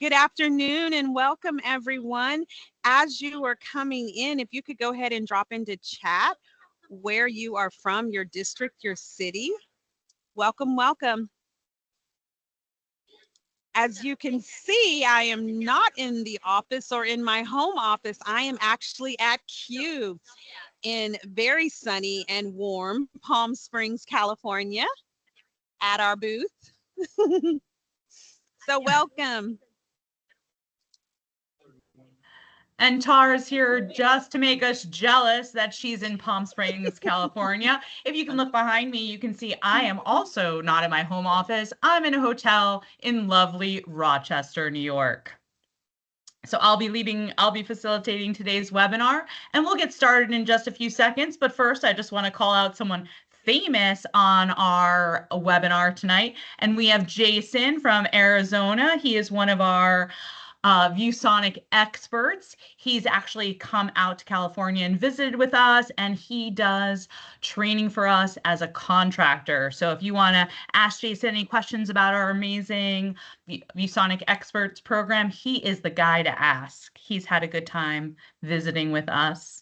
Good afternoon and welcome everyone. As you are coming in, if you could go ahead and drop into chat where you are from, your district, your city. Welcome, welcome. As you can see, I am not in the office or in my home office. I am actually at Cube in very sunny and warm Palm Springs, California at our booth. So welcome. And Tara's here just to make us jealous that she's in Palm Springs, California. If you can look behind me, you can see I am also not in my home office. I'm in a hotel in lovely Rochester, New York. So I'll be facilitating today's webinar, and we'll get started in just a few seconds. But first, I just want to call out someone famous on our webinar tonight. And we have Jason from Arizona. He is one of our ViewSonic experts. He's actually come out to California and visited with us, and he does training for us as a contractor. So if you want to ask Jason any questions about our amazing ViewSonic experts program, he is the guy to ask. He's had a good time visiting with us.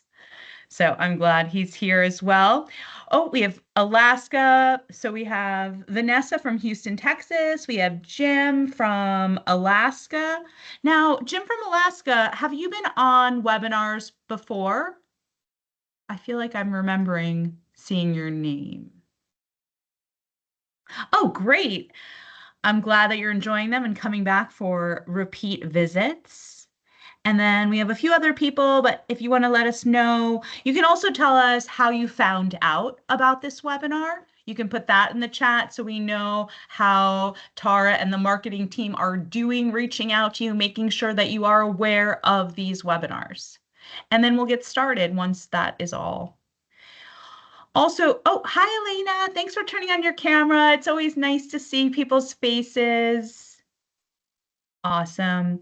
So I'm glad he's here as well. Oh, we have Alaska. So we have Vanessa from Houston, Texas. We have Jim from Alaska. Now, Jim from Alaska, have you been on webinars before? I feel like I'm remembering seeing your name. Oh, great. I'm glad that you're enjoying them and coming back for repeat visits. And then we have a few other people, but if you want to let us know, you can also tell us how you found out about this webinar. You can put that in the chat so we know how Tara and the marketing team are doing, reaching out to you, making sure that you are aware of these webinars. And then we'll get started once that is all. Also, oh, hi, Elena. Thanks for turning on your camera. It's always nice to see people's faces. Awesome.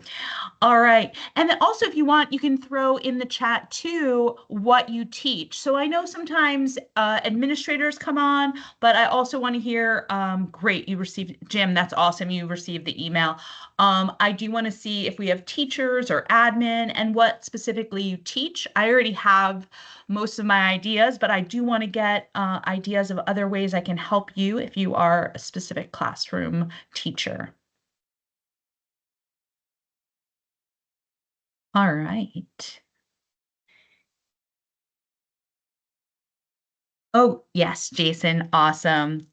All right. And then also, if you want, you can throw in the chat too what you teach. So I know sometimes administrators come on, but I also want to hear, great, you received, Jim, that's awesome. You received the email. I do want to see if we have teachers or admin and what specifically you teach. I already have most of my ideas, but I do want to get ideas of other ways I can help you if you are a specific classroom teacher. All right. Oh, yes, Jason. Awesome.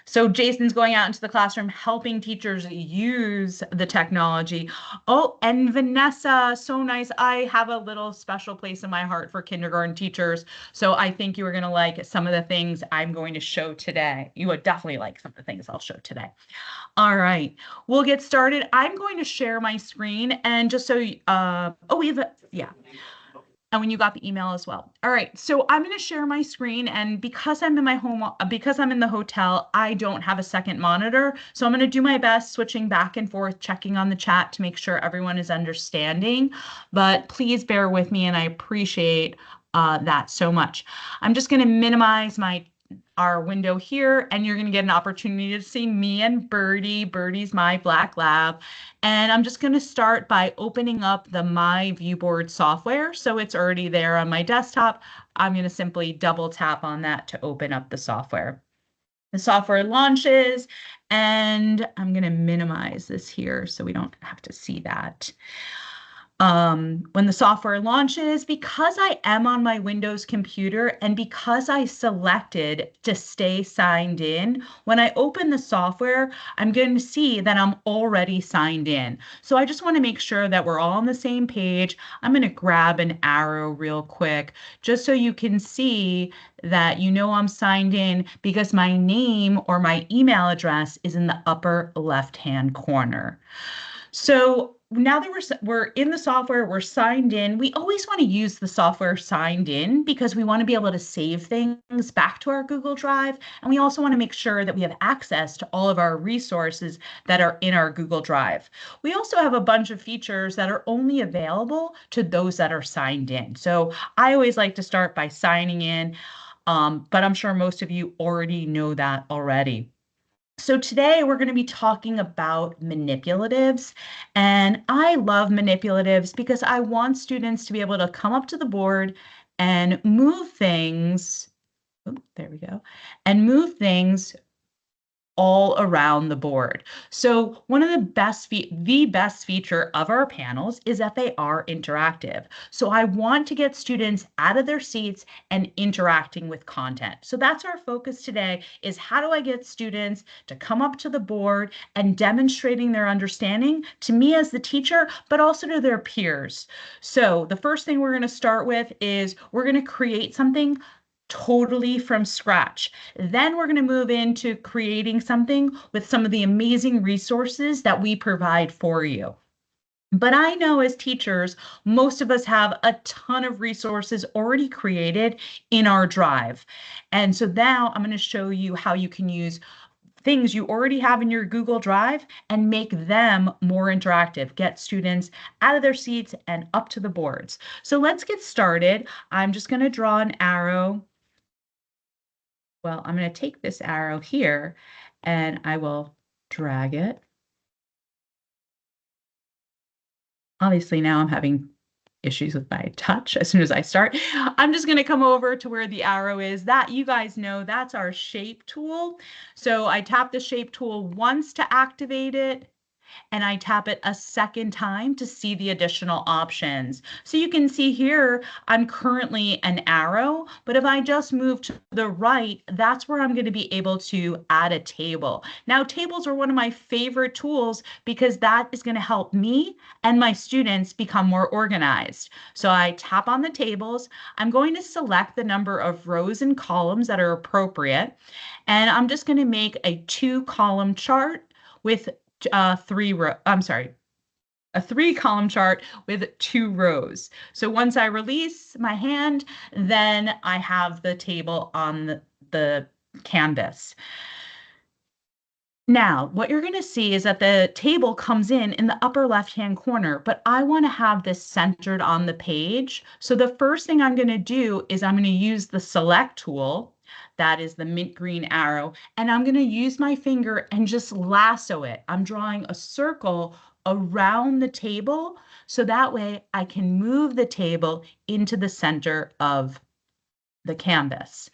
So Jason's going out into the classroom, helping teachers use the technology. Oh, and Vanessa, so nice. I have a little special place in my heart for kindergarten teachers. So I think you are going to like some of the things I'm going to show today. You would definitely like some of the things I'll show today. All right, we'll get started. I'm going to share my screen, and just so, oh, we have a, yeah. And when you got the email as well. All right, so I'm going to share my screen, and because I'm in my home, because I'm in the hotel, I don't have a second monitor. So I'm going to do my best switching back and forth, checking on the chat to make sure everyone is understanding. But please bear with me, and I appreciate that so much. I'm just going to minimize our window here, and you're going to get an opportunity to see me and Birdie. Birdie's my black lab. And I'm just going to start by opening up the My Viewboard software. So it's already there on my desktop. I'm going to simply double tap on that to open up the software. The software launches, and I'm going to minimize this here so we don't have to see that. When the software launches, because I am on my Windows computer and because I selected to stay signed in, when I open the software, I'm going to see that I'm already signed in. So I just want to make sure that we're all on the same page. I'm going to grab an arrow real quick just so you can see that you know I'm signed in because my name or my email address is in the upper left-hand corner. So now that we're in the software, we're signed in. We always want to use the software signed in because we want to be able to save things back to our Google Drive. And we also want to make sure that we have access to all of our resources that are in our Google Drive. We also have a bunch of features that are only available to those that are signed in. So I always like to start by signing in, but I'm sure most of you already know that already. So today we're going to be talking about manipulatives, and I love manipulatives because I want students to be able to come up to the board and move things. Oh, there we go. And move things all around the board. So one of the best feature of our panels is that they are interactive. So I want to get students out of their seats and interacting with content. So that's our focus today, is how do I get students to come up to the board and demonstrating their understanding to me as the teacher, but also to their peers. So the first thing we're going to start with is we're going to create something totally from scratch. Then we're going to move into creating something with some of the amazing resources that we provide for you. But I know as teachers, most of us have a ton of resources already created in our drive. And so now I'm going to show you how you can use things you already have in your Google Drive and make them more interactive, get students out of their seats and up to the boards. So let's get started. I'm just going to draw an arrow. Well, I'm going to take this arrow here and I will drag it. Obviously, now I'm having issues with my touch as soon as I start. I'm just going to come over to where the arrow is. That, you guys know, that's our shape tool. So I tap the shape tool once to activate it, and I tap it a second time to see the additional options. So you can see here, I'm currently an arrow, but if I just move to the right, that's where I'm going to be able to add a table. Now, tables are one of my favorite tools because that is going to help me and my students become more organized. So I tap on the tables. I'm going to select the number of rows and columns that are appropriate. And I'm just going to make a 2-column chart with a 3-column chart with 2 rows. So once I release my hand, then I have the table on the canvas. Now, what you're going to see is that the table comes in the upper left-hand corner, but I want to have this centered on the page. So the first thing I'm going to do is I'm going to use the select tool. That is the mint green arrow, and I'm going to use my finger and just lasso it. I'm drawing a circle around the table so that way I can move the table into the center of the canvas.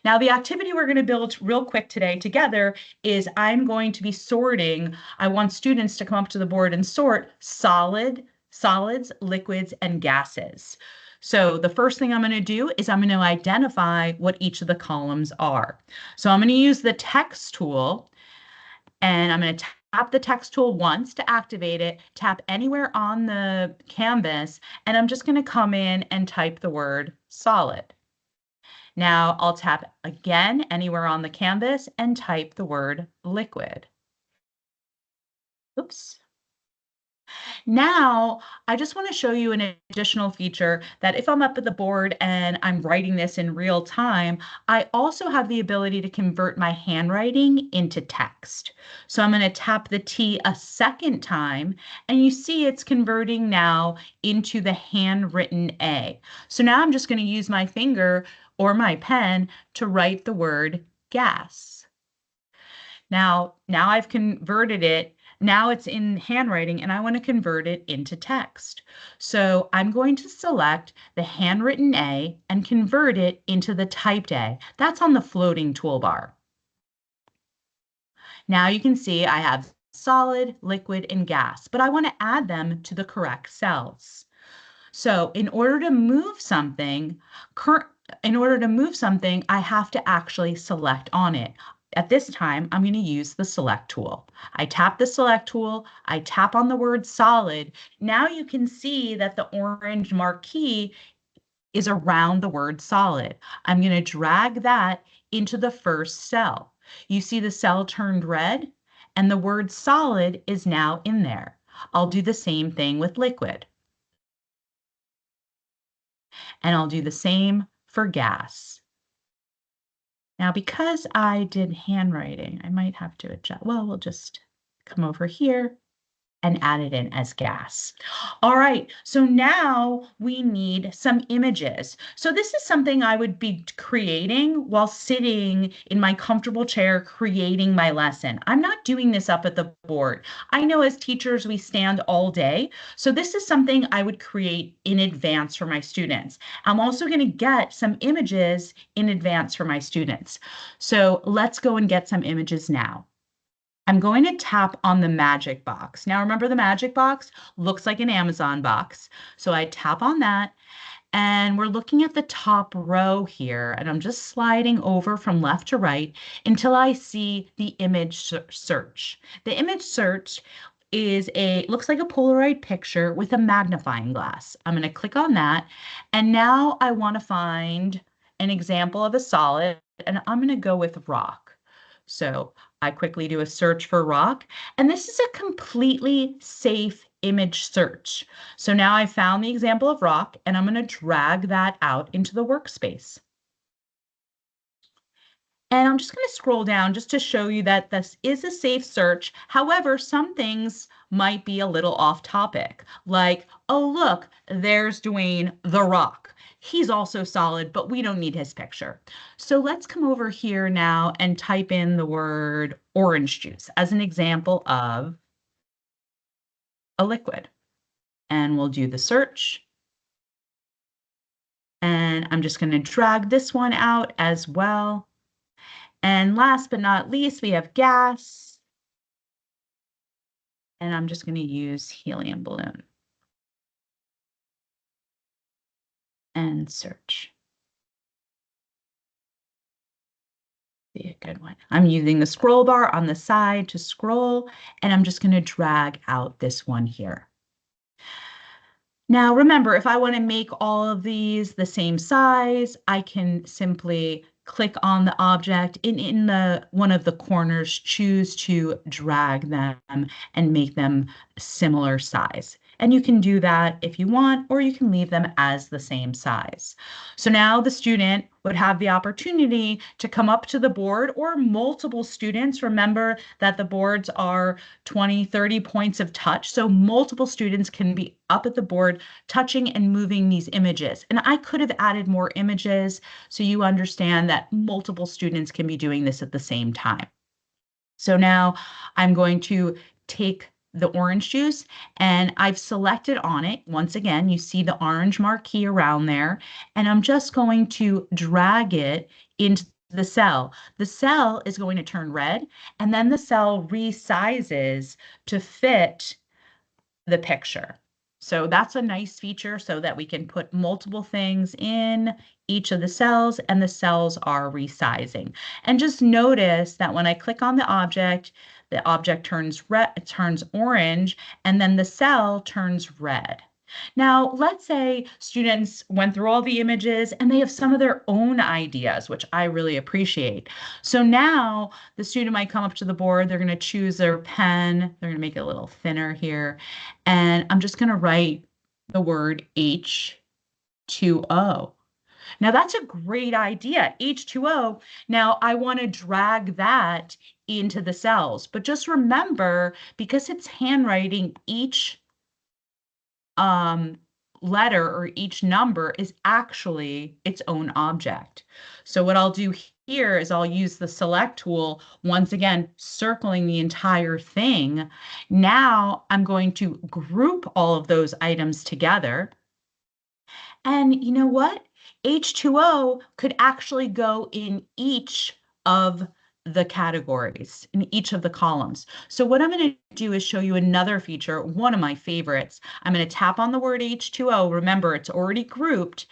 Now, the activity we're going to build real quick today together is I'm going to be sorting. I want students to come up to the board and sort solids, liquids, and gases. So the first thing I'm going to do is I'm going to identify what each of the columns are. So I'm going to use the text tool, and I'm going to tap the text tool once to activate it, tap anywhere on the canvas, and I'm just going to come in and type the word solid. Now I'll tap again anywhere on the canvas and type the word liquid. Oops. Now, I just want to show you an additional feature that if I'm up at the board and I'm writing this in real time, I also have the ability to convert my handwriting into text. So I'm going to tap the T a second time, and you see it's converting now into the handwritten A. So now I'm just going to use my finger or my pen to write the word gas. Now I've converted it. Now it's in handwriting and I want to convert it into text. So I'm going to select the handwritten A and convert it into the typed A. That's on the floating toolbar. Now you can see I have solid, liquid, and gas, but I want to add them to the correct cells. So in order to move something, I have to actually select on it. At this time, I'm going to use the select tool. I tap the select tool, I tap on the word solid. Now you can see that the orange marquee is around the word solid. I'm going to drag that into the first cell. You see the cell turned red, and the word solid is now in there. I'll do the same thing with liquid. And I'll do the same for gas. Now, because I did handwriting, I might have to adjust. Well, we'll just come over here and add it in as gas. All right, so now we need some images. So this is something I would be creating while sitting in my comfortable chair creating my lesson. I'm not doing this up at the board. I know as teachers we stand all day, so this is something I would create in advance for my students. I'm also going to get some images in advance for my students. So let's go and get some images now. I'm going to tap on the magic box. Now remember the magic box looks like an Amazon box. So I tap on that and we're looking at the top row here and I'm just sliding over from left to right until I see the image search. The image search looks like a Polaroid picture with a magnifying glass. I'm going to click on that and now I want to find an example of a solid and I'm going to go with rock. So I quickly do a search for rock, and this is a completely safe image search. So now I found the example of rock, and I'm going to drag that out into the workspace. And I'm just going to scroll down just to show you that this is a safe search. However, some things might be a little off topic, like, oh, look, there's Dwayne the Rock. He's also solid, but we don't need his picture. So let's come over here now and type in the word orange juice as an example of a liquid. And we'll do the search. And I'm just going to drag this one out as well. And last but not least, we have gas. And I'm just going to use helium balloon. And search. Be a good one. I'm using the scroll bar on the side to scroll, and I'm just going to drag out this one here. Now, remember, if I want to make all of these the same size, I can simply click on the object and in one of the corners, choose to drag them and make them similar size. And you can do that if you want, or you can leave them as the same size. So now the student would have the opportunity to come up to the board, or multiple students. Remember that the boards are 20, 30 points of touch. So multiple students can be up at the board touching and moving these images. And I could have added more images so you understand that multiple students can be doing this at the same time. So now I'm going to take the orange juice and I've selected on it. Once again, you see the orange marquee around there, and I'm just going to drag it into the cell. The cell is going to turn red, and then the cell resizes to fit the picture. So that's a nice feature so that we can put multiple things in each of the cells and the cells are resizing. And just notice that when I click on the object turns red, turns orange, and then the cell turns red. Now, let's say students went through all the images and they have some of their own ideas, which I really appreciate. So now the student might come up to the board, they're going to choose their pen, they're going to make it a little thinner here, and I'm just going to write the word H2O. Now that's a great idea, H2O. Now I want to drag that into the cells, but just remember, because it's handwriting, each letter or each number is actually its own object. So what I'll do here is I'll use the select tool, once again, circling the entire thing. Now I'm going to group all of those items together. And you know what? H2O could actually go in each of the categories, in each of the columns. So what I'm going to do is show you another feature, one of my favorites. I'm going to tap on the word H2O. Remember, it's already grouped.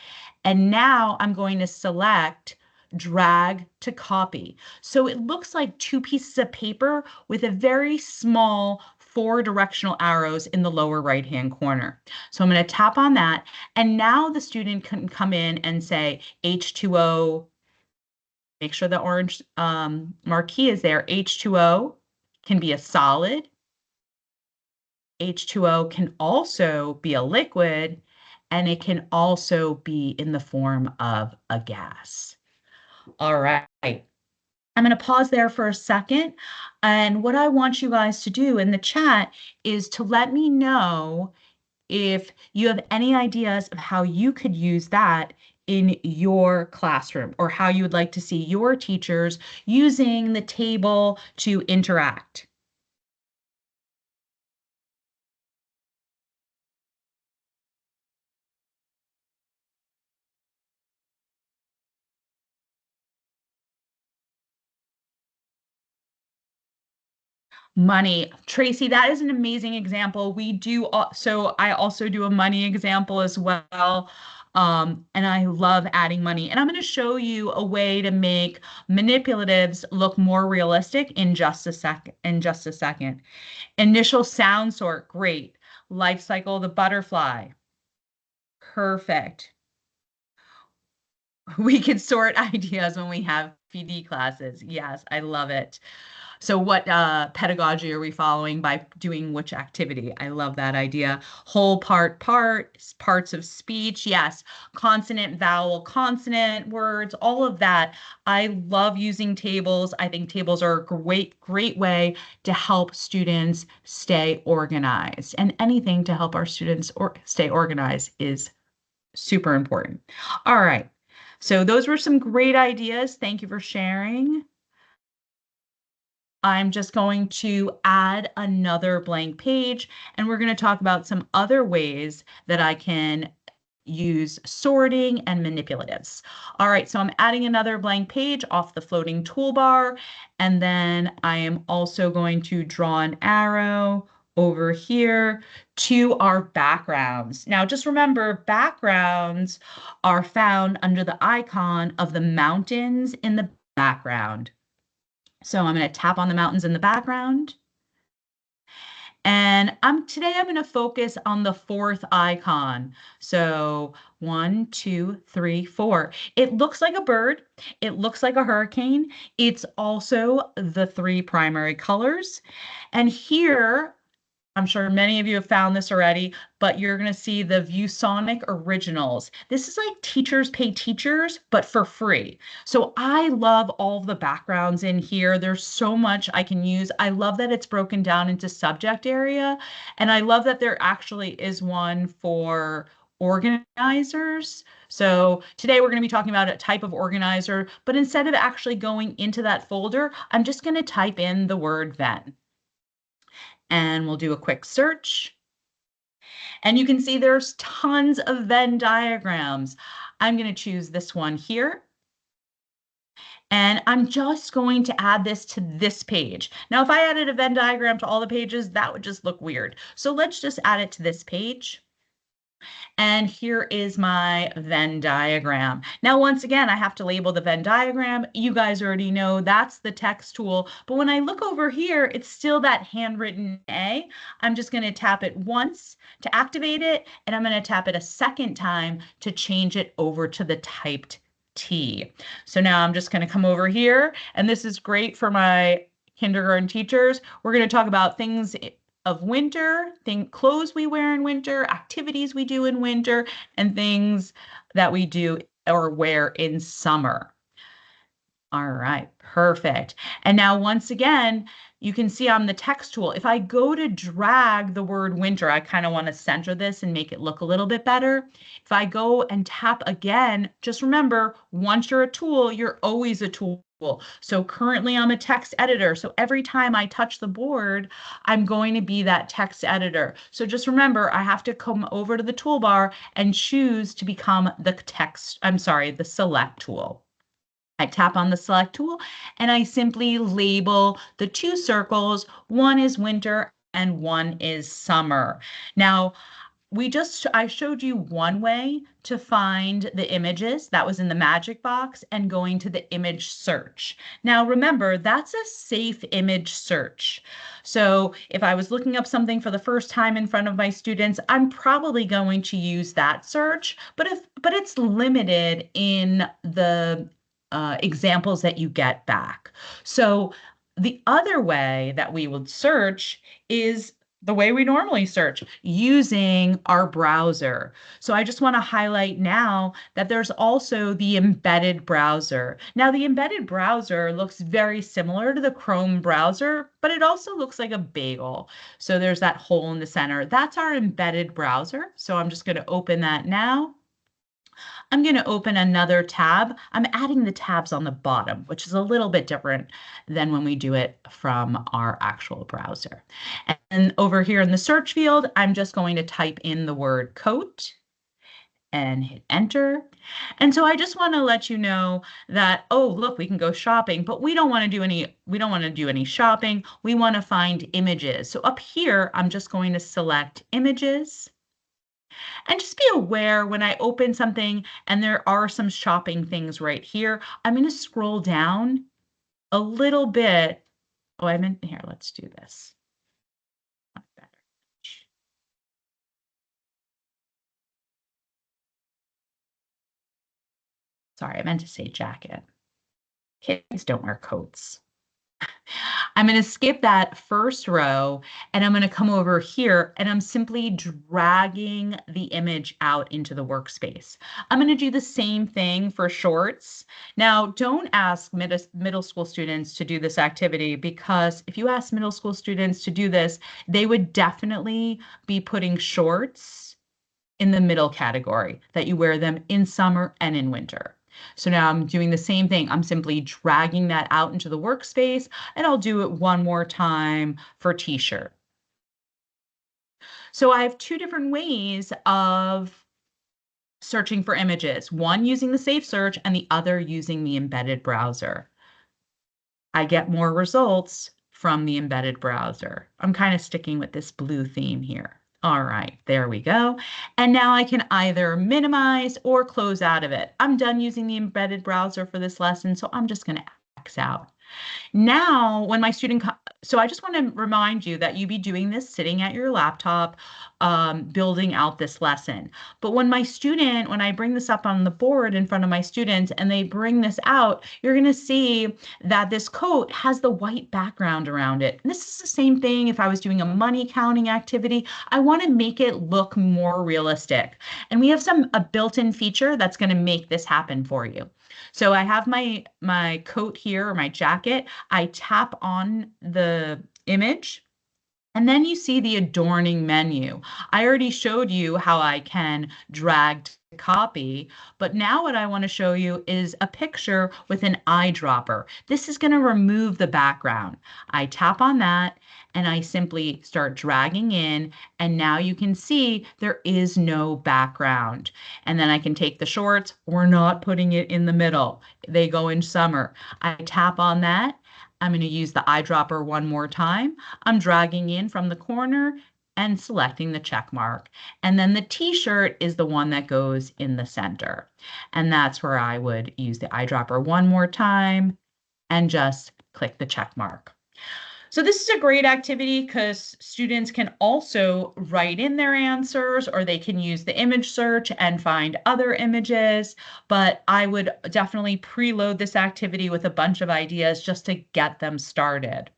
And now I'm going to select drag to copy. So it looks like two pieces of paper with a very small 4 directional arrows in the lower right-hand corner. So I'm going to tap on that. And now the student can come in and say H2O, make sure the orange marquee is there. H2O can be a solid. H2O can also be a liquid, and it can also be in the form of a gas. All right. I'm going to pause there for a second. And what I want you guys to do in the chat is to let me know if you have any ideas of how you could use that in your classroom, or how you would like to see your teachers using the table to interact. Money. Tracy, that is an amazing example. We do, so I also do a money example as well. And I love adding money. And I'm going to show you a way to make manipulatives look more realistic in just a second. Initial sound sort, great. Life cycle of the butterfly. Perfect. We can sort ideas when we have PD classes. Yes, I love it. So what pedagogy are we following by doing which activity? I love that idea. Whole parts of speech. Yes. Consonant, vowel, consonant words, all of that. I love using tables. I think tables are a great way to help students stay organized. And anything to help our students stay organized is super important. All right. So those were some great ideas. Thank you for sharing. I'm just going to add another blank page, and we're going to talk about some other ways that I can use sorting and manipulatives. All right, so I'm adding another blank page off the floating toolbar, and then I am also going to draw an arrow over here to our backgrounds. Now, just remember, backgrounds are found under the icon of the mountains in the background. So I'm going to tap on the mountains in the background. And today I'm going to focus on the fourth icon. So 1, 2, 3, 4. It looks like a bird. It looks like a hurricane. It's also the 3 primary colors. And here, I'm sure many of you have found this already, but you're going to see the ViewSonic Originals. This is like Teachers Pay Teachers, but for free. So I love all the backgrounds in here. There's so much I can use. I love that it's broken down into subject area. And I love that there actually is one for organizers. So today we're going to be talking about a type of organizer, but instead of actually going into that folder, I'm just going to type in the word Venn. And we'll do a quick search. And you can see there's tons of Venn diagrams. I'm going to choose this one here. And I'm just going to add this to this page. Now, if I added a Venn diagram to all the pages, that would just look weird. So let's just add it to this page. And here is my Venn diagram. Now, once again, I have to label the Venn diagram. You guys already know that's the text tool. But when I look over here, it's still that handwritten A. I'm just going to tap it once to activate it, and I'm going to tap it a second time to change it over to the typed T. So now I'm just going to come over here, and this is great for my kindergarten teachers. We're going to talk about things of winter, clothes we wear in winter, activities we do in winter, and things that we do or wear in summer. All right, perfect. And now once again, you can see on the text tool, if I go to drag the word winter, I kind of want to center this and make it look a little bit better. If I go and tap again, just remember, once you're a tool, you're always a tool. So currently I'm a text editor. So every time I touch the board, I'm going to be that text editor. So just remember, I have to come over to the toolbar and choose to become the the select tool. I tap on the select tool and I simply label the 2 circles. One is winter and one is summer. Now, I showed you one way to find the images that was in the magic box and going to the image search. Now, remember, that's a safe image search. So if I was looking up something for the first time in front of my students, I'm probably going to use that search, but it's limited in the examples that you get back. So the other way that we would search is the way we normally search using our browser. So I just want to highlight now that there's also the embedded browser. Now, the embedded browser looks very similar to the Chrome browser, but it also looks like a bagel. So there's that hole in the center. That's our embedded browser. So I'm just going to open that now. I'm going to open another tab. I'm adding the tabs on the bottom, which is a little bit different than when we do it from our actual browser. And over here in the search field, I'm just going to type in the word coat and hit enter. And so I just want to let you know that, oh, look, we can go shopping, but we don't want to do any shopping. We want to find images. So up here, I'm just going to select images. And just be aware when I open something and there are some shopping things right here, I'm going to scroll down a little bit. Oh, I meant here, let's do this. Sorry, I meant to say jacket. Kids don't wear coats. I'm going to skip that first row and I'm going to come over here and I'm simply dragging the image out into the workspace. I'm going to do the same thing for shorts. Now, don't ask middle school students to do this activity, because if you ask middle school students to do this, they would definitely be putting shorts in the middle category, that you wear them in summer and in winter. So now I'm doing the same thing. I'm simply dragging that out into the workspace, and I'll do it one more time for t-shirt. So I have two different ways of searching for images, one using the safe search and the other using the embedded browser. I get more results from the embedded browser. I'm kind of sticking with this blue theme here. All right, there we go. And now I can either minimize or close out of it. I'm done using the embedded browser for this lesson, so I'm just going to X out. Now, when my student, so I just want to remind you that you be doing this sitting at your laptop, building out this lesson. But when I bring this up on the board in front of my students and they bring this out, you're going to see that this coat has the white background around it. And this is the same thing if I was doing a money counting activity. I want to make it look more realistic. And we have a built-in feature that's going to make this happen for you. So I have my coat here, or my jacket. I tap on the image, and then you see the adorning menu. I already showed you how I can drag to copy, but now what I want to show you is a picture with an eyedropper. This is going to remove the background. I tap on that and I simply start dragging in, and now you can see there is no background. And then I can take the shorts. We're not putting it in the middle. They go in summer. I tap on that. I'm going to use the eyedropper one more time. I'm dragging in from the corner and selecting the check mark. And then the t-shirt is the one that goes in the center. And that's where I would use the eyedropper one more time and just click the check mark. So this is a great activity because students can also write in their answers, or they can use the image search and find other images. But I would definitely preload this activity with a bunch of ideas just to get them started.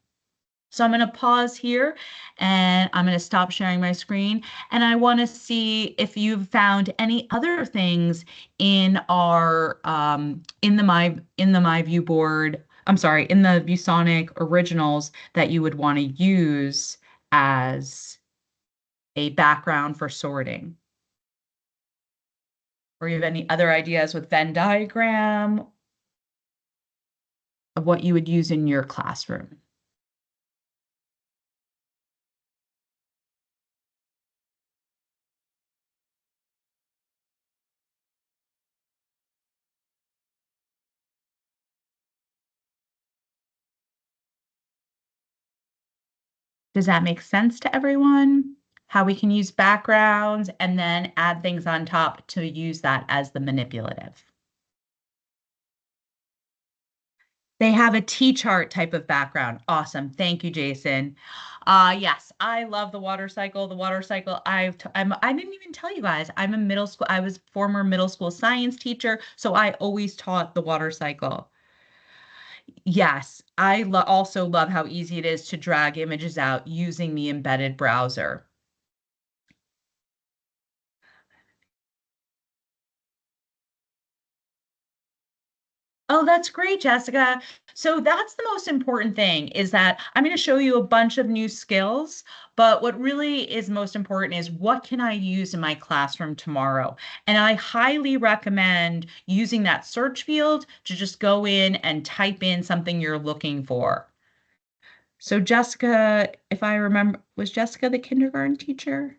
So I'm going to pause here and I'm going to stop sharing my screen. And I want to see if you've found any other things in our in the My View board. I'm sorry, in the ViewSonic originals that you would want to use as a background for sorting. Or you have any other ideas with Venn diagram of what you would use in your classroom? Does that make sense to everyone? How we can use backgrounds and then add things on top to use that as the manipulative. They have a T-chart type of background. Awesome. Thank you, Jason. Yes, I love the water cycle. The water cycle, I didn't even tell you guys, I was former middle school science teacher, so I always taught the water cycle. Yes, I also love how easy it is to drag images out using the embedded browser. Oh, that's great, Jessica. So that's the most important thing is that I'm going to show you a bunch of new skills, but what really is most important is what can I use in my classroom tomorrow? And I highly recommend using that search field to just go in and type in something you're looking for. So Jessica, if I remember, was Jessica the kindergarten teacher?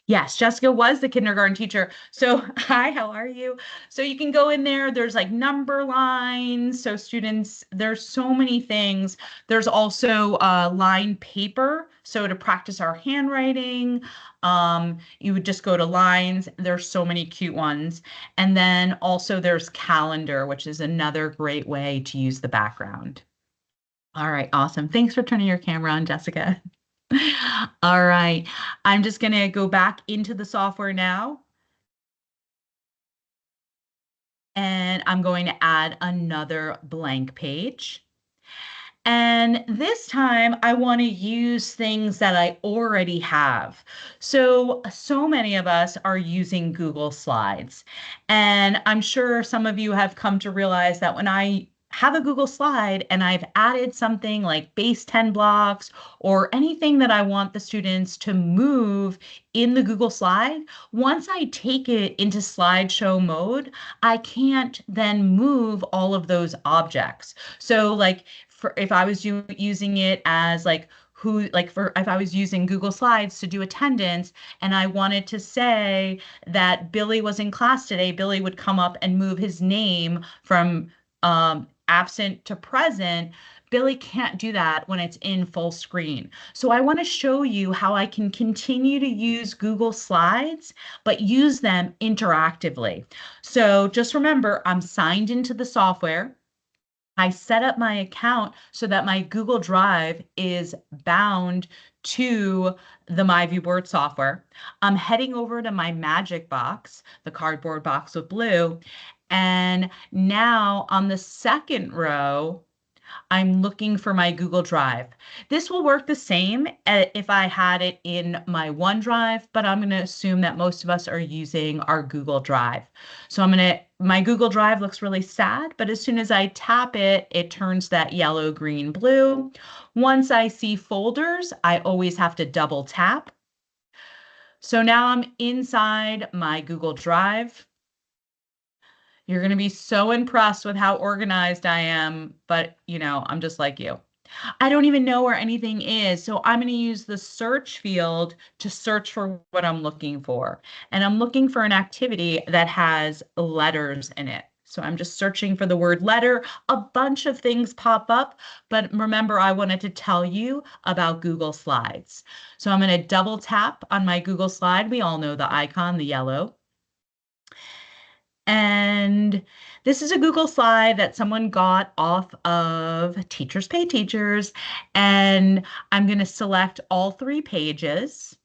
Yes, Jessica was the kindergarten teacher. So, hi, how are you? So, you can go in there. There's like number lines. So, students, there's so many things. There's also line paper. So, to practice our handwriting, you would just go to lines. There's so many cute ones. And then also there's calendar, which is another great way to use the background. All right, awesome. Thanks for turning your camera on, Jessica. All right. I'm just going to go back into the software now, and I'm going to add another blank page. And this time I want to use things that I already have. So many of us are using Google Slides. And I'm sure some of you have come to realize that when I have a Google slide and I've added something like base 10 blocks or anything that I want the students to move in the Google slide, once I take it into slideshow mode, I can't then move all of those objects. So like for if I was using it as like who like for if I was using Google Slides to do attendance and I wanted to say that Billy was in class today, Billy would come up and move his name from absent to present. Billy can't do that when it's in full screen. So I want to show you how I can continue to use Google Slides, but use them interactively. So just remember, I'm signed into the software. I set up my account so that my Google Drive is bound to the MyViewBoard software. I'm heading over to my Magic Box, the cardboard box with blue. And now on the second row, I'm looking for my Google Drive. This will work the same if I had it in my OneDrive, but I'm going to assume that most of us are using our Google Drive. So my Google Drive looks really sad, but as soon as I tap it, it turns that yellow, green, blue. Once I see folders, I always have to double tap. So now I'm inside my Google Drive. You're going to be so impressed with how organized I am, but I'm just like you. I don't even know where anything is. So I'm going to use the search field to search for what I'm looking for. And I'm looking for an activity that has letters in it. So I'm just searching for the word letter. A bunch of things pop up, but remember, I wanted to tell you about Google Slides. So I'm going to double tap on my Google slide. We all know the icon, the yellow. And this is a Google slide that someone got off of Teachers Pay Teachers. And I'm going to select all 3 pages.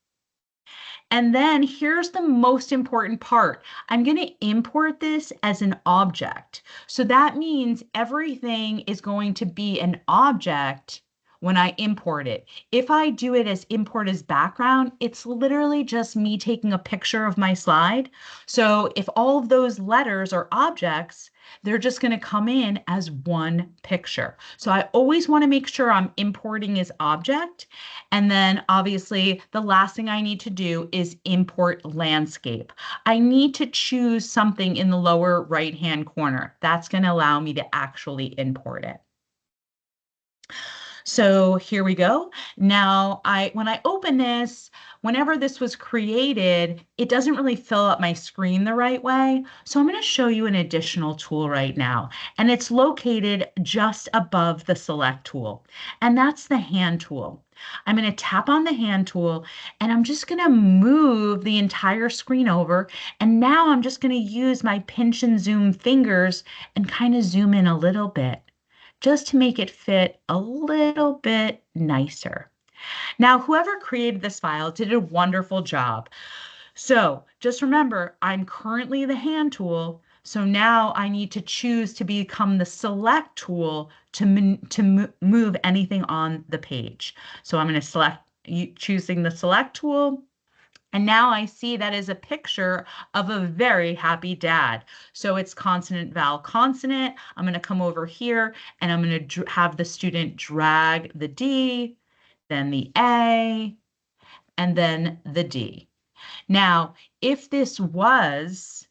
And then here's the most important part. I'm going to import this as an object. So that means everything is going to be an object when I import it. If I do it as import as background, it's literally just me taking a picture of my slide. So if all of those letters are objects, they're just going to come in as one picture. So I always want to make sure I'm importing as object. And then obviously the last thing I need to do is import landscape. I need to choose something in the lower right-hand corner. That's going to allow me to actually import it. So here we go. Now, when I open this, whenever this was created, it doesn't really fill up my screen the right way. So I'm going to show you an additional tool right now, and it's located just above the select tool, and that's the hand tool. I'm going to tap on the hand tool, and I'm just going to move the entire screen over. And now I'm just going to use my pinch and zoom fingers and kind of zoom in a little bit, just to make it fit a little bit nicer. Now, whoever created this file did a wonderful job. So just remember, I'm currently the hand tool. So now I need to choose to become the select tool to move anything on the page. So I'm going to choosing the select tool. And now I see that is a picture of a very happy dad. So it's consonant, vowel, consonant. I'm going to come over here and I'm going to have the student drag the D, then the A, and then the D. Now, if this was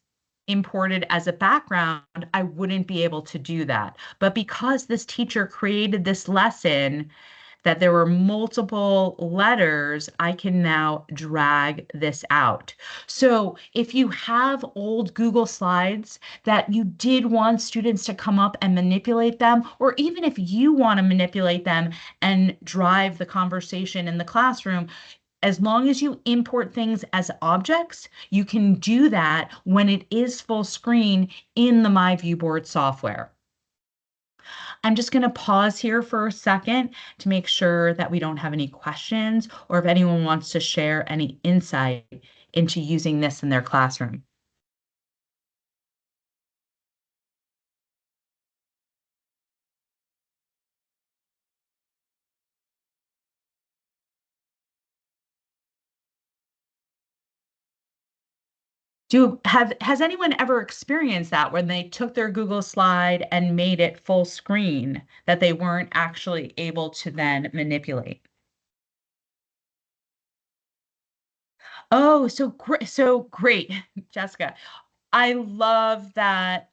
imported as a background, I wouldn't be able to do that. But because this teacher created this lesson, that there were multiple letters, I can now drag this out. So if you have old Google Slides that you did want students to come up and manipulate them, or even if you want to manipulate them and drive the conversation in the classroom, as long as you import things as objects, you can do that when it is full screen in the My Viewboard software. I'm just going to pause here for a second to make sure that we don't have any questions or if anyone wants to share any insight into using this in their classroom. Has anyone ever experienced that when they took their Google slide and made it full screen that they weren't actually able to then manipulate? Oh, so great, Jessica. I love that.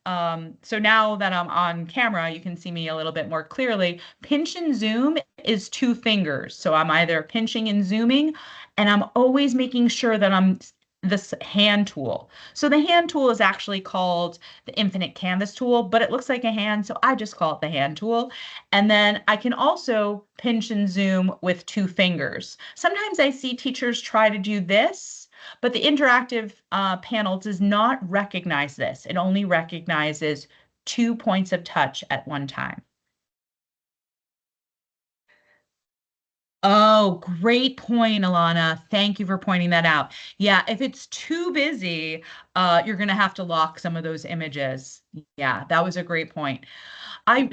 So now that I'm on camera, you can see me a little bit more clearly. Pinch and zoom is two fingers. So I'm either pinching and zooming, and I'm always making sure that I'm this hand tool. So the hand tool is actually called the infinite canvas tool, but it looks like a hand, so I just call it the hand tool. And then I can also pinch and zoom with two fingers. Sometimes I see teachers try to do this, but the interactive panel does not recognize this. It only recognizes 2 points of touch at one time. Oh, great point, Alana. Thank you for pointing that out. Yeah, if it's too busy, you're going to have to lock some of those images. Yeah, that was a great point.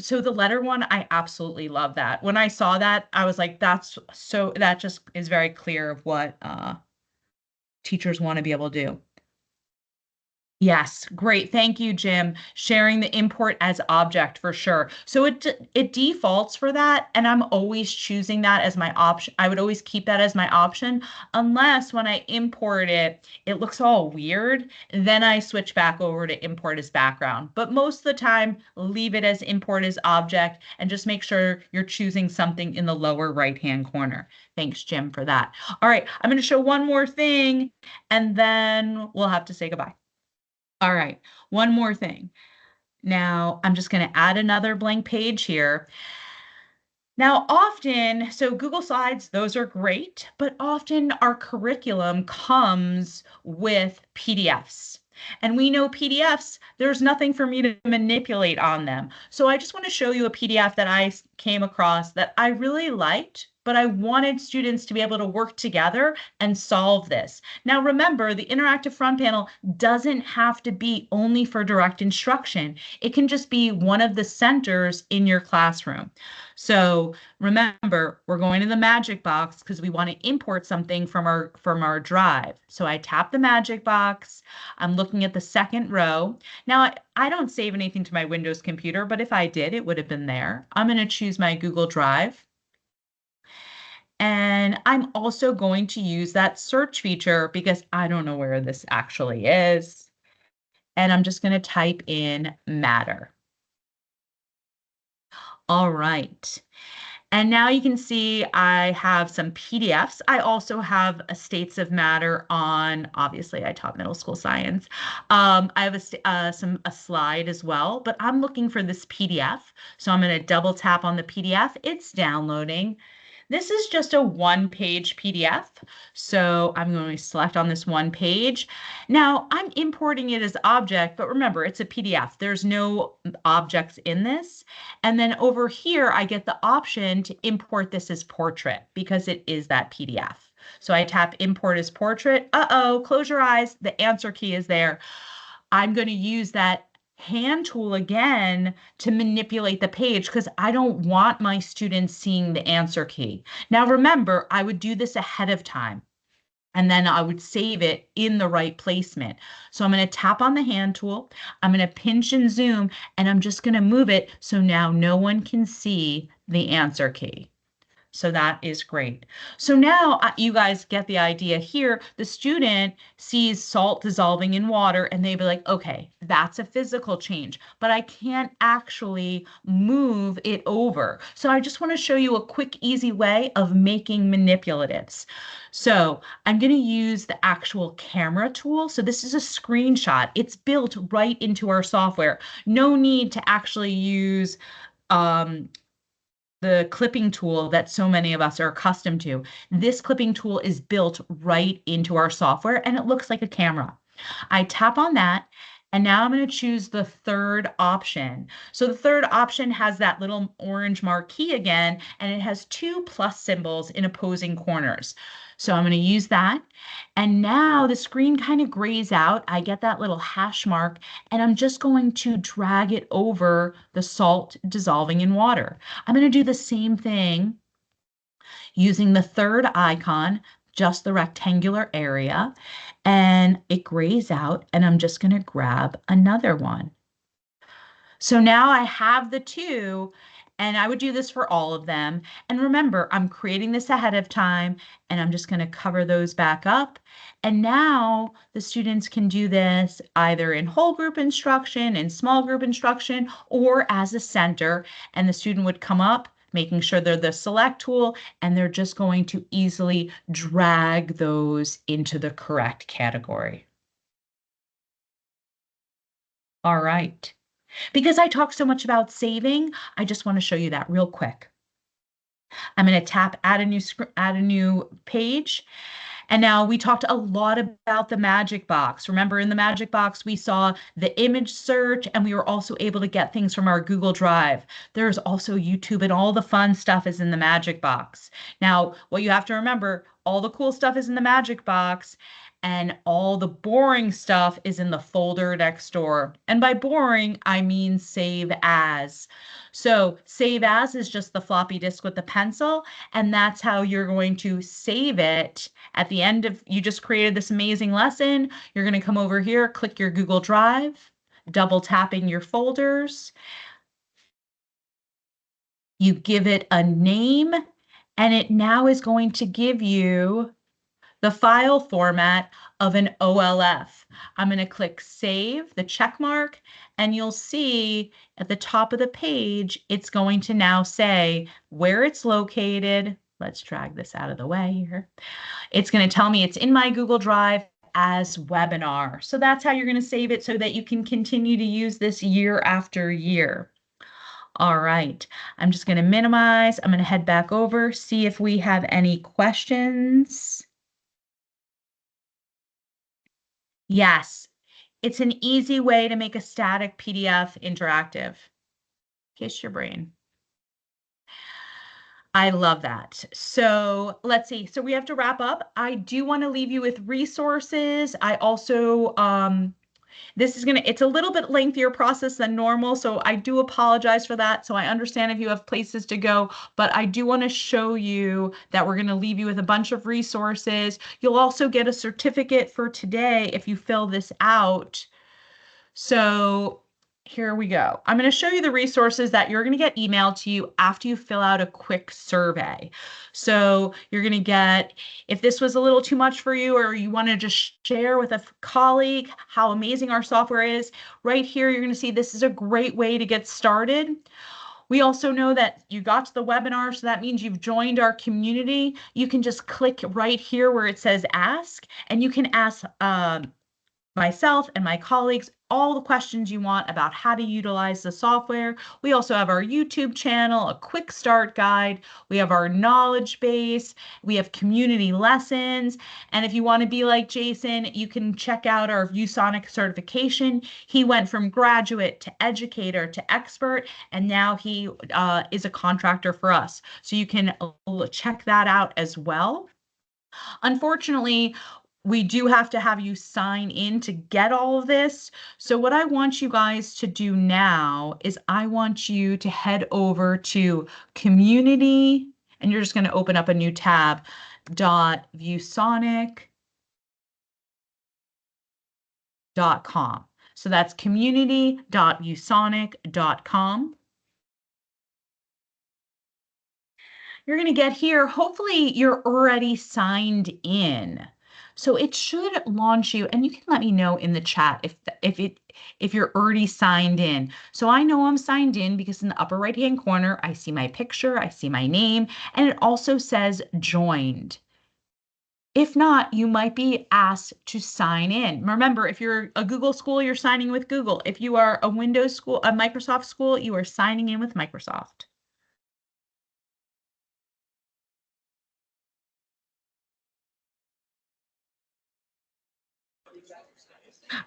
So the letter one, I absolutely love that. When I saw that, I was like, that just is very clear of what teachers want to be able to do. Yes, great. Thank you, Jim. Sharing the import as object for sure. So it defaults for that, and I'm always choosing that as my option. I would always keep that as my option, unless when I import it, it looks all weird. Then I switch back over to import as background. But most of the time, leave it as import as object and just make sure you're choosing something in the lower right-hand corner. Thanks, Jim, for that. All right, I'm going to show one more thing, and then we'll have to say goodbye. All right, one more thing. Now, I'm just going to add another blank page here. Now, often, so Google Slides, those are great, but often our curriculum comes with PDFs. And we know PDFs, there's nothing for me to manipulate on them. So I just want to show you a PDF that I came across that I really liked, but I wanted students to be able to work together and solve this. Now, remember, the interactive front panel doesn't have to be only for direct instruction. It can just be one of the centers in your classroom. So remember, we're going to the magic box because we want to import something from our drive. So I tap the magic box. I'm looking at the second row. Now, I don't save anything to my Windows computer, but if I did, it would have been there. I'm going to choose my Google Drive. And I'm also going to use that search feature because I don't know where this actually is. And I'm just going to type in matter. All right. And now you can see I have some PDFs. I also have a states of matter on, obviously I taught middle school science. I have a slide as well, but I'm looking for this PDF. So I'm going to double tap on the PDF. It's downloading. This is just a one-page PDF. So I'm going to select on this one page. Now I'm importing it as object, but remember it's a PDF. There's no objects in this. And then over here, I get the option to import this as portrait because it is that PDF. So I tap import as portrait. Uh-oh, close your eyes. The answer key is there. I'm going to use that hand tool again to manipulate the page because I don't want my students seeing the answer key. Now remember, I would do this ahead of time and then I would save it in the right placement. So I'm going to tap on the hand tool, I'm going to pinch and zoom, and I'm just going to move it so now no one can see the answer key. So that is great. So now you guys get the idea here. The student sees salt dissolving in water and they'd be like, okay, that's a physical change, but I can't actually move it over. So I just want to show you a quick, easy way of making manipulatives. So I'm going to use the actual camera tool. So this is a screenshot. It's built right into our software. No need to actually use the clipping tool that so many of us are accustomed to. This clipping tool is built right into our software and it looks like a camera. I tap on that and now I'm going to choose the third option. So the third option has that little orange marquee again, and it has two plus symbols in opposing corners. So I'm going to use that. And now the screen kind of grays out. I get that little hash mark, and I'm just going to drag it over the salt dissolving in water. I'm going to do the same thing using the third icon, just the rectangular area, and it grays out, and I'm just going to grab another one. So now I have the two, and I would do this for all of them. And remember, I'm creating this ahead of time, and I'm just going to cover those back up. And now the students can do this either in whole group instruction, in small group instruction, or as a center. And the student would come up, making sure they're the select tool, and they're just going to easily drag those into the correct category. All right. Because I talk so much about saving, I just want to show you that real quick. I'm going to tap add a new page. And now we talked a lot about the magic box. Remember, in the magic box, we saw the image search, and we were also able to get things from our Google Drive. There's also YouTube, and all the fun stuff is in the magic box. Now, what you have to remember, all the cool stuff is in the magic box, and all the boring stuff is in the folder next door. And by boring, I mean save as. So save as is just the floppy disk with the pencil, and that's how you're going to save it. At the end of, you just created this amazing lesson, you're going to come over here, click your Google Drive, double tapping your folders. You give it a name, and it now is going to give you the file format of an OLF. I'm going to click save, the check mark, and you'll see at the top of the page, it's going to now say where it's located. Let's drag this out of the way here. It's going to tell me it's in my Google Drive as webinar. So that's how you're going to save it so that you can continue to use this year after year. All right, I'm just going to minimize. I'm going to head back over, see if we have any questions. Yes, it's an easy way to make a static PDF interactive. Kiss your brain. I love that. So let's see. So we have to wrap up. I do want to leave you with resources. I also, it's a little bit lengthier process than normal, so I do apologize for that. So I understand if you have places to go, but I do want to show you that we're going to leave you with a bunch of resources. You'll also get a certificate for today if you fill this out. So here we go. I'm going to show you the resources that you're going to get emailed to you after you fill out a quick survey. So you're going to get, if this was a little too much for you or you want to just share with a colleague how amazing our software is, right here you're going to see this is a great way to get started. We also know that you got to the webinar, so that means you've joined our community. You can just click right here where it says ask, and you can ask myself and my colleagues all the questions you want about how to utilize the software. We also have our YouTube channel, a quick start guide. We have our knowledge base. We have community lessons. And if you want to be like Jason, you can check out our ViewSonic certification. He went from graduate to educator to expert, and now he is a contractor for us. So you can check that out as well. Unfortunately, we do have to have you sign in to get all of this. So what I want you guys to do now is I want you to head over to community, and you're just going to open up a new tab, .viewsonic.com. So that's community.viewsonic.com. You're going to get here. Hopefully you're already signed in. So it should launch you, and you can let me know in the chat if you're already signed in. So I know I'm signed in because in the upper right-hand corner, I see my picture, I see my name, and it also says joined. If not, you might be asked to sign in. Remember, if you're a Google school, you're signing with Google. If you are a Windows school, a Microsoft school, you are signing in with Microsoft.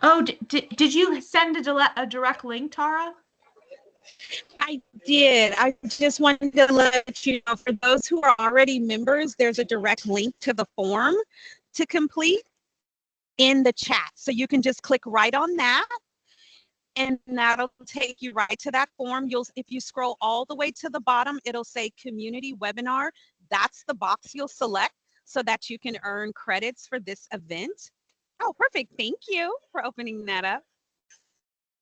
Oh, did you send a direct link, Tara? I did. I just wanted to let you know, for those who are already members, there's a direct link to the form to complete in the chat. So you can just click right on that, and that'll take you right to that form. If you scroll all the way to the bottom, it'll say community webinar. That's the box you'll select so that you can earn credits for this event. Oh, perfect. Thank you for opening that up.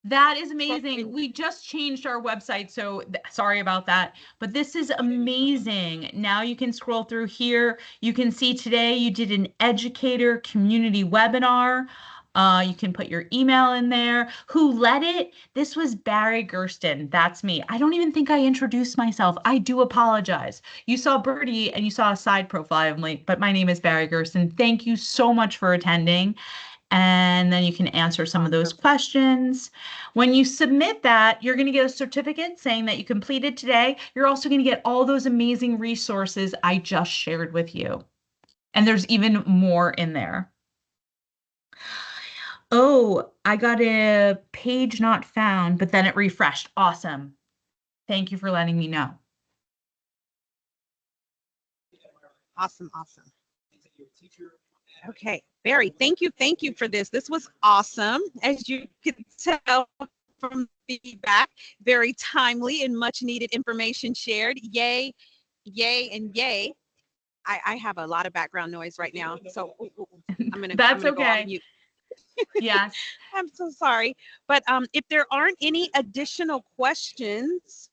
That is amazing. We just changed our website, so sorry about that. But this is amazing. Now you can scroll through here. You can see today you did an educator community webinar. You can put your email in there. Who led it? This was Bari Gertsen. That's me. I don't even think I introduced myself. I do apologize. You saw Birdie and you saw a side profile, but my name is Bari Gertsen. Thank you so much for attending. And then you can answer some of those questions. When you submit that, you're going to get a certificate saying that you completed today. You're also going to get all those amazing resources I just shared with you. And there's even more in there. Oh, I got a page not found, but then it refreshed. Awesome. Thank you for letting me know. Awesome, awesome. Okay, Bari, thank you for this. This was awesome. As you can tell from feedback, very timely and much needed information shared. Yay, yay, and yay. I have a lot of background noise right now, so I'm gonna okay. go on mute. Yes. I'm so sorry. But if there aren't any additional questions,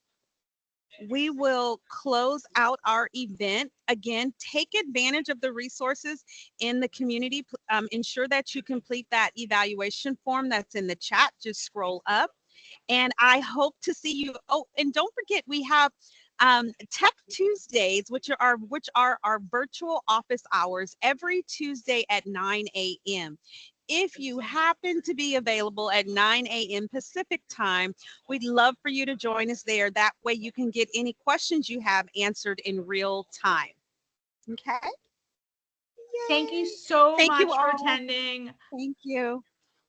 we will close out our event. Again, take advantage of the resources in the community. Ensure that you complete that evaluation form that's in the chat. Just scroll up. And I hope to see you. Oh, and don't forget, we have Tech Tuesdays, which are our virtual office hours every Tuesday at 9 a.m. If you happen to be available at 9 a.m. Pacific time, we'd love for you to join us there. That way you can get any questions you have answered in real time. Okay? Yay. Thank you so much for attending. Thank you.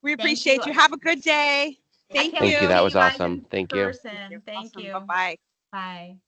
We appreciate you. Have a good day. Thank you. That was awesome. Thank you. Thank you. Bye-bye. Bye.